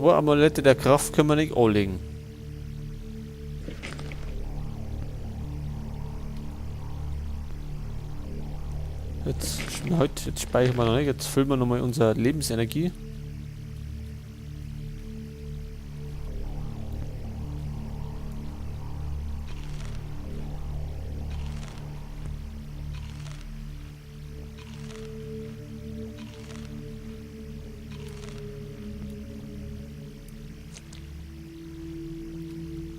2 Amulette der Kraft können wir nicht anlegen. Jetzt speichern wir noch nicht. Jetzt füllen wir nochmal unsere Lebensenergie.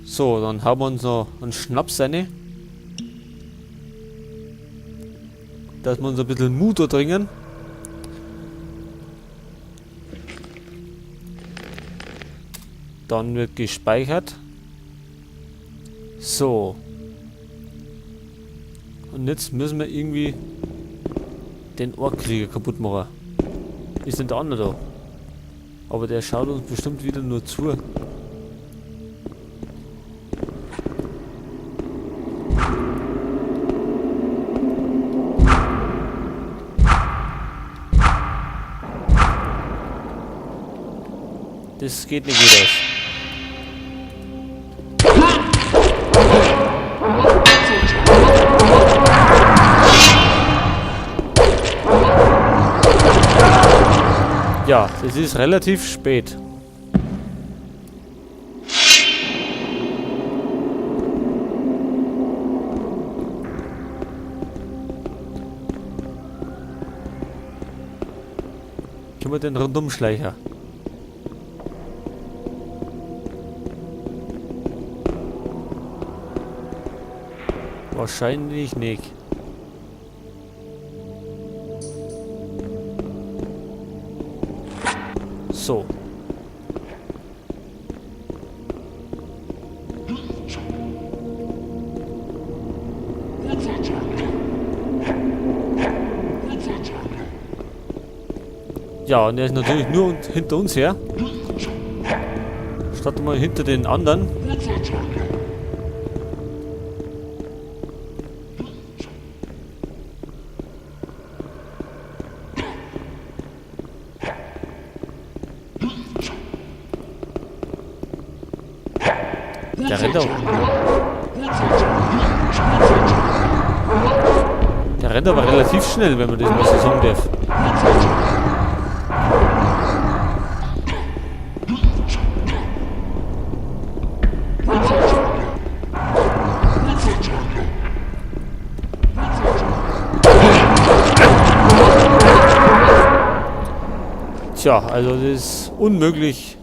So, dann haben wir uns noch einen Schnaps rein. Dass wir uns ein bisschen Mut dringen. Dann wird gespeichert. So. Und jetzt müssen wir irgendwie den Orkkrieger kaputt machen. Ist denn der andere da? Aber der schaut uns bestimmt wieder nur zu. Das geht nicht gut aus. Ja, es ist relativ spät. Können wir den Rundumschleicher? Wahrscheinlich nicht. So. Ja, und er ist natürlich nur hinter uns her. Statt mal hinter den anderen. Der rennt auch. Der rennt aber relativ schnell, wenn man das mal so sagen darf. Tja, also das ist unmöglich.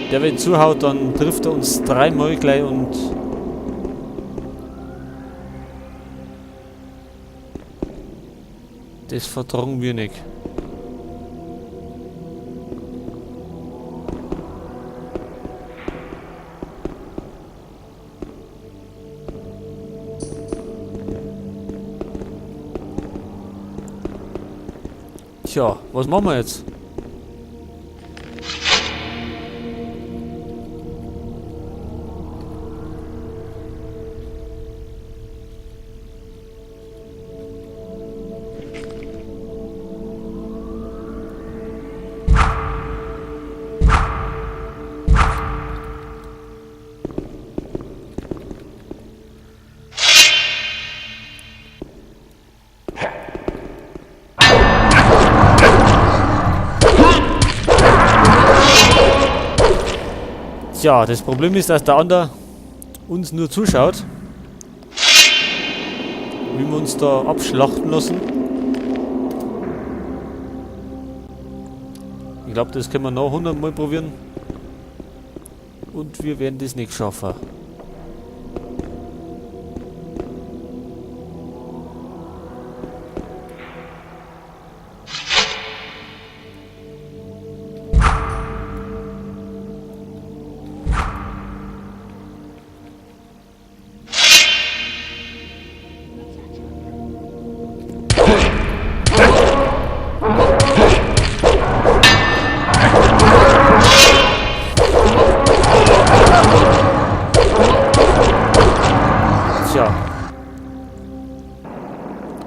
Der, wenn zuhaut, dann trifft er uns 3-mal gleich und das vertragen wir nicht. Tja, was machen wir jetzt? Tja, das Problem ist, dass der andere uns nur zuschaut, wie wir uns da abschlachten lassen. Ich glaube, das können wir noch 100 Mal probieren. Und wir werden das nicht schaffen.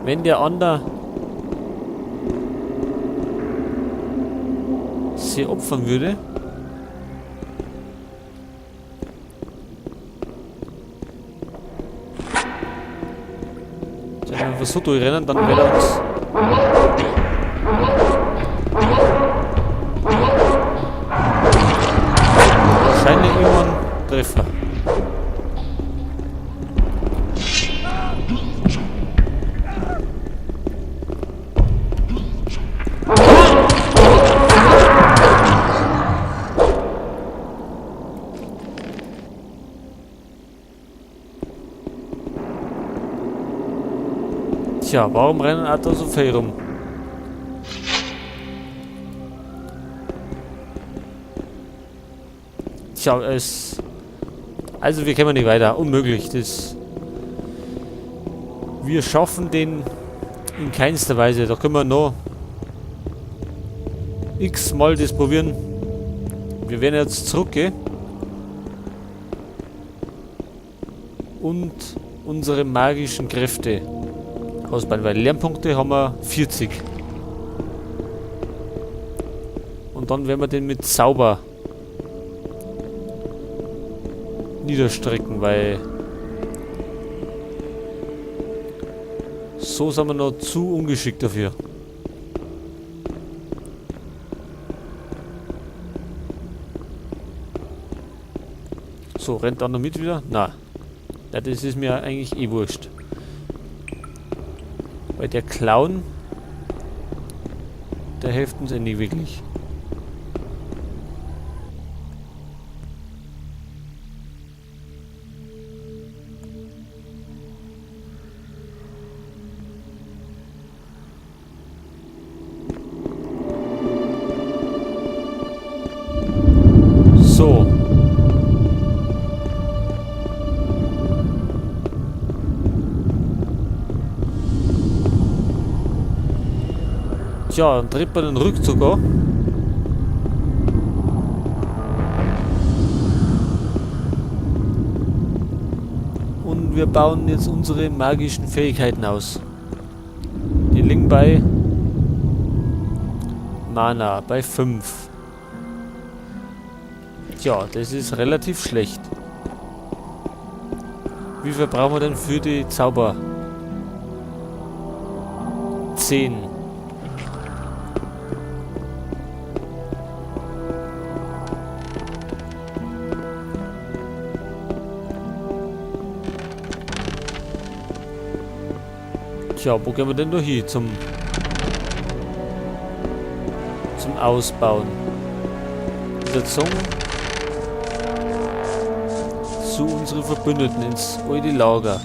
Wenn der andere hier opfern würde. Wenn wir einfach so durchrennen, dann wird er uns... wahrscheinlich irgendwann treffen. Tja, warum rennen auch da so viel rum? Tja, also wir kommen nicht weiter. Unmöglich. Wir schaffen den in keinster Weise. Da können wir noch x-mal das probieren. Wir werden jetzt zurückgehen. Und unsere magischen Kräfte ausbauen, weil Lernpunkte haben wir 40. Und dann werden wir den mit Zauber niederstrecken, weil so sind wir noch zu ungeschickt dafür. So, rennt er noch mit wieder? Nein. Ja, das ist mir eigentlich eh wurscht. Weil der Clown, der hilft uns ja nie wirklich. So. Tja, dann tritt man den Rückzug an. Und wir bauen jetzt unsere magischen Fähigkeiten aus. Die liegen bei Mana, bei 5. Tja, das ist relativ schlecht. Wie viel brauchen wir denn für die Zauber? 10. Tja, wo gehen wir denn noch hin zum Ausbauen? Wieder zu unseren Verbündeten ins alte Lager.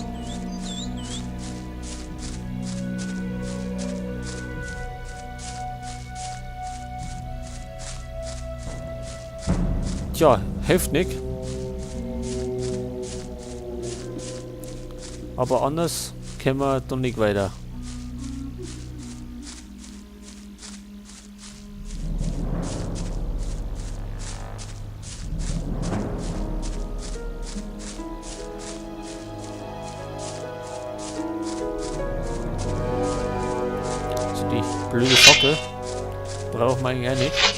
Tja, heftig. Aber anders können wir doch nicht weiter. Also die blöde Fackel brauchen wir eigentlich auch nicht.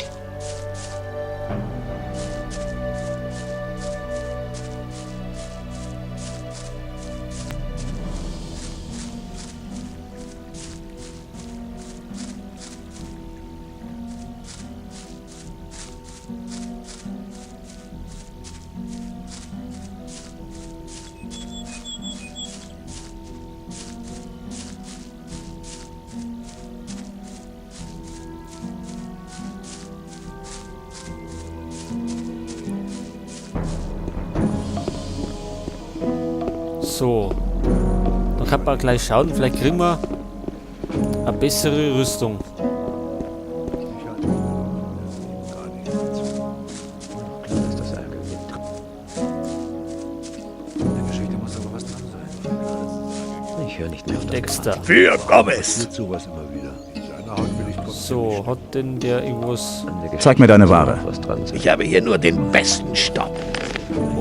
So, dann kann man gleich schauen, vielleicht kriegen wir eine bessere Rüstung. Ich höre nicht mehr auf Dexter. Für Gomez! Sowas immer wieder. So, hat denn der irgendwas, Zeig mir deine Ware. Was dran sein. Ich habe hier nur den besten Stoff.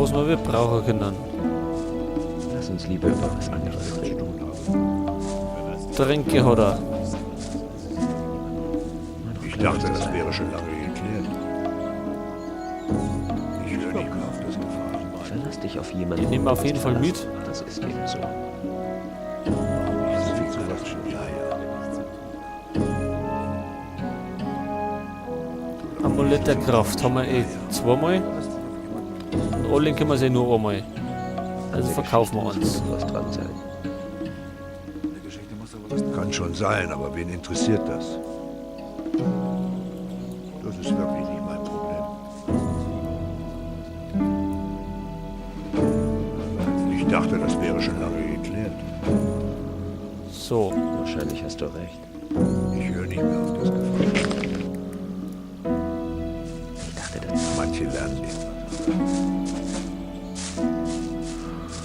was wir brauchen können? Lass uns lieber über was anderes reden. Tränke hat er. Ich dachte, das wäre schon lange geklärt. nicht mehr auf das Gefahren. Verlass dich auf jemanden. Die nehmen wir auf jeden Fall mit. Das ist eben so. So viel Quatsch. Ja, ja. Amulett der Kraft haben wir eh zweimal. Und Ollen können wir sie nur einmal. Also verkaufen wir uns. Was dran sein. Kann schon sein, aber wen interessiert das? Das ist wirklich nicht mein Problem. Ich dachte, das wäre schon lange geklärt. So, Wahrscheinlich hast du recht. Ich höre nicht mehr auf das Gefahren. Ich dachte, das Manche lernen nicht.